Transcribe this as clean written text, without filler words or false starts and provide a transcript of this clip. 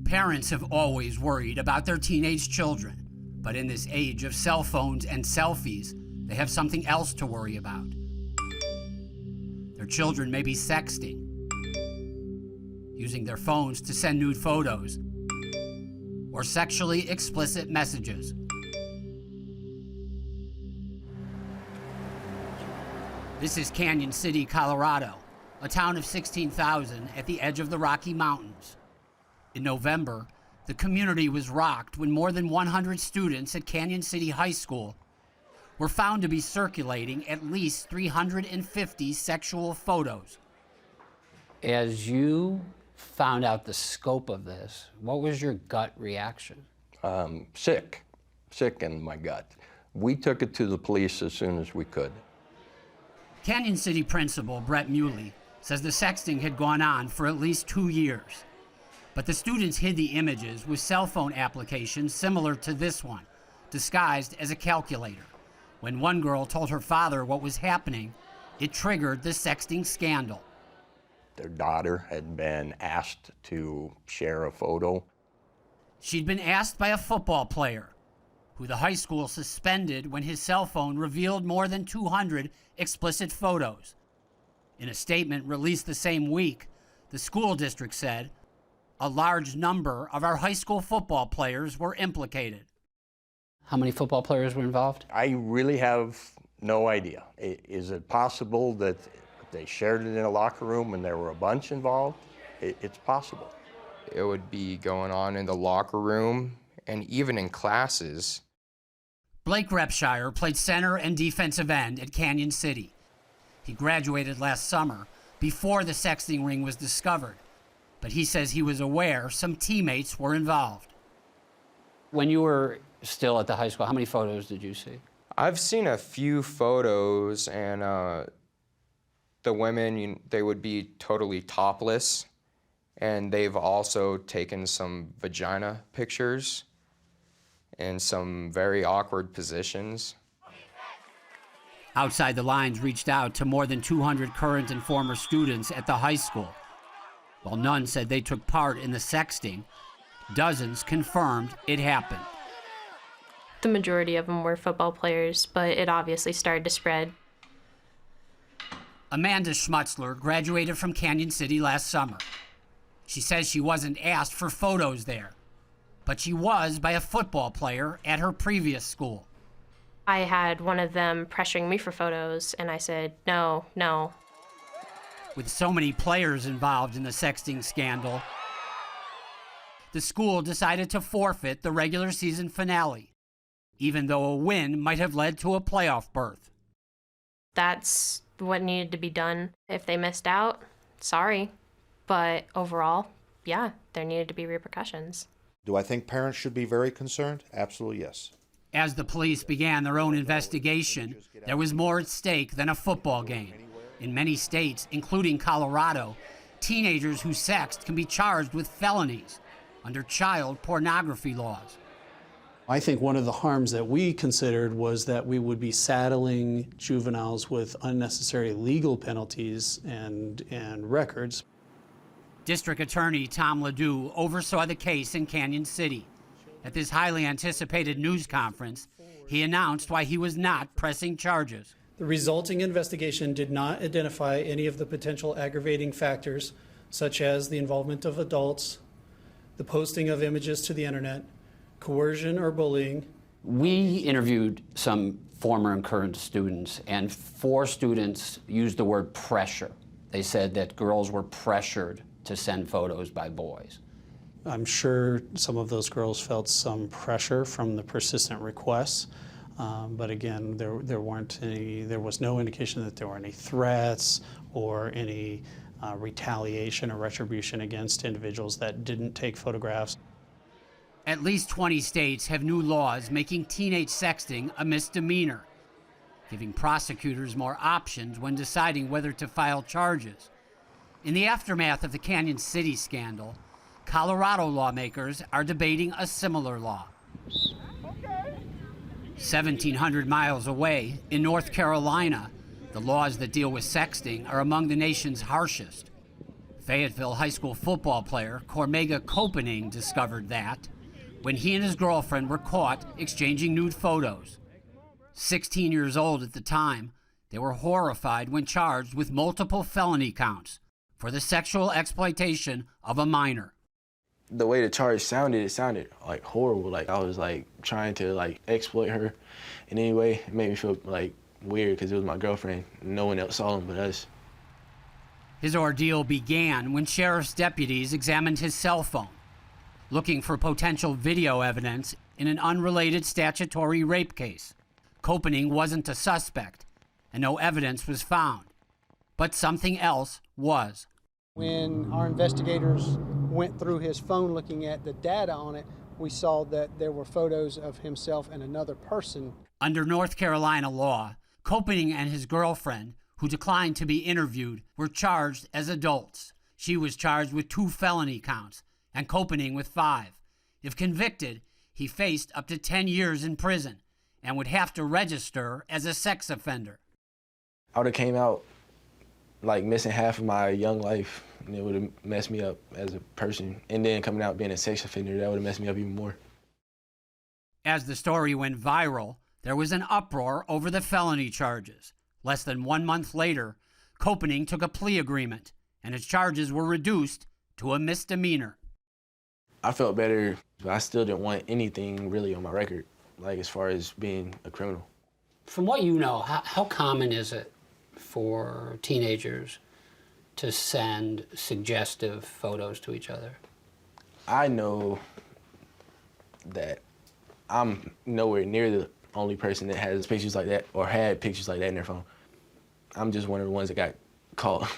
Parents have always worried about their teenage children, but in this age of cell phones and selfies, they have something else to worry about. Their children may be sexting, using their phones to send nude photos, or sexually explicit messages. This is Canyon City, Colorado, a town of 16,000 at the edge of the Rocky Mountains. In November, the community was rocked when more than 100 students at Canyon City High School were found to be circulating at least 350 sexual photos. As you found out the scope of this, what was your gut reaction? Sick in my gut. We took it to the police as soon as we could. Canyon City principal Brett Muley says the sexting had gone on for at least 2 years. But the students hid the images with cell phone applications similar to this one, disguised as a calculator. When one girl told her father what was happening, it triggered the sexting scandal. Their daughter had been asked to share a photo. She'd been asked by a football player, who the high school suspended when his cell phone revealed more than 200 explicit photos. In a statement released the same week, the school district said, "A large number of our high school football players were implicated." How many football players were involved? I really have no idea. Is it possible that they shared it in a locker room and there were a bunch involved? It's possible. It would be going on in the locker room and even in classes. Blake Repshire played center and defensive end at Canyon City. He graduated last summer before the sexting ring was discovered, but he says he was aware some teammates were involved. When you were still at the high school, how many photos did you see? I've seen a few photos, and the women, they would be totally topless, and they've also taken some vagina pictures in some very awkward positions. Outside the Lines reached out to more than 200 current and former students at the high school. While none said they took part in the sexting, dozens confirmed it happened. The majority of them were football players, but it obviously started to spread. Amanda Schmutzler graduated from Canyon City last summer. She says she wasn't asked for photos there, but she was by a football player at her previous school. I had one of them pressuring me for photos, and I said, no. With so many players involved in the sexting scandal, the school decided to forfeit the regular season finale, even though a win might have led to a playoff berth. That's what needed to be done. If they missed out, sorry. But overall, yeah, there needed to be repercussions. Do I think parents should be very concerned? Absolutely, yes. As the police began their own investigation, there was more at stake than a football game. In many states, including Colorado, teenagers who sext can be charged with felonies under child pornography laws. I think one of the harms that we considered was that we would be saddling juveniles with unnecessary legal penalties and records. District Attorney Tom Ledoux oversaw the case in Canyon City. At this highly anticipated news conference, he announced why he was not pressing charges. The resulting investigation did not identify any of the potential aggravating factors, such as the involvement of adults, the posting of images to the internet, coercion or bullying. We interviewed some former and current students, and 4 students used the word pressure. They said that girls were pressured to send photos by boys. I'm sure some of those girls felt some pressure from the persistent requests, but again, there was no indication that there were any threats or any retaliation or retribution against individuals that didn't take photographs. At least 20 states have new laws making teenage sexting a misdemeanor, giving prosecutors more options when deciding whether to file charges. In the aftermath of the Canyon City scandal, Colorado lawmakers are debating a similar law. 1,700 miles away, in North Carolina, the laws that deal with sexting are among the nation's harshest. Fayetteville high school football player Cormega Copening discovered that when he and his girlfriend were caught exchanging nude photos. 16 years old at the time, they were horrified when charged with multiple felony counts for the sexual exploitation of a minor. The way the charge sounded, it sounded like horrible. Like I was like trying to like exploit her in any way. It made me feel like weird because it was my girlfriend. No one else saw him but us. His ordeal began when sheriff's deputies examined his cell phone, looking for potential video evidence in an unrelated statutory rape case. Copening wasn't a suspect, and no evidence was found. But something else was. When our investigators went through his phone looking at the data on it, we saw that there were photos of himself and another person. Under North Carolina law, Copening and his girlfriend, who declined to be interviewed, were charged as adults. She was charged with 2 felony counts, and Copening with 5. If convicted, he faced up to 10 years in prison and would have to register as a sex offender. I would have came out like missing half of my young life, and it would have messed me up as a person. And then coming out being a sex offender, that would have messed me up even more. As the story went viral, there was an uproar over the felony charges. Less than 1 month later, Copening took a plea agreement, and his charges were reduced to a misdemeanor. I felt better, but I still didn't want anything really on my record, like as far as being a criminal. From what you know, how common is it for teenagers to send suggestive photos to each other? I know that I'm nowhere near the only person that has pictures like that or had pictures like that in their phone. I'm just one of the ones that got caught.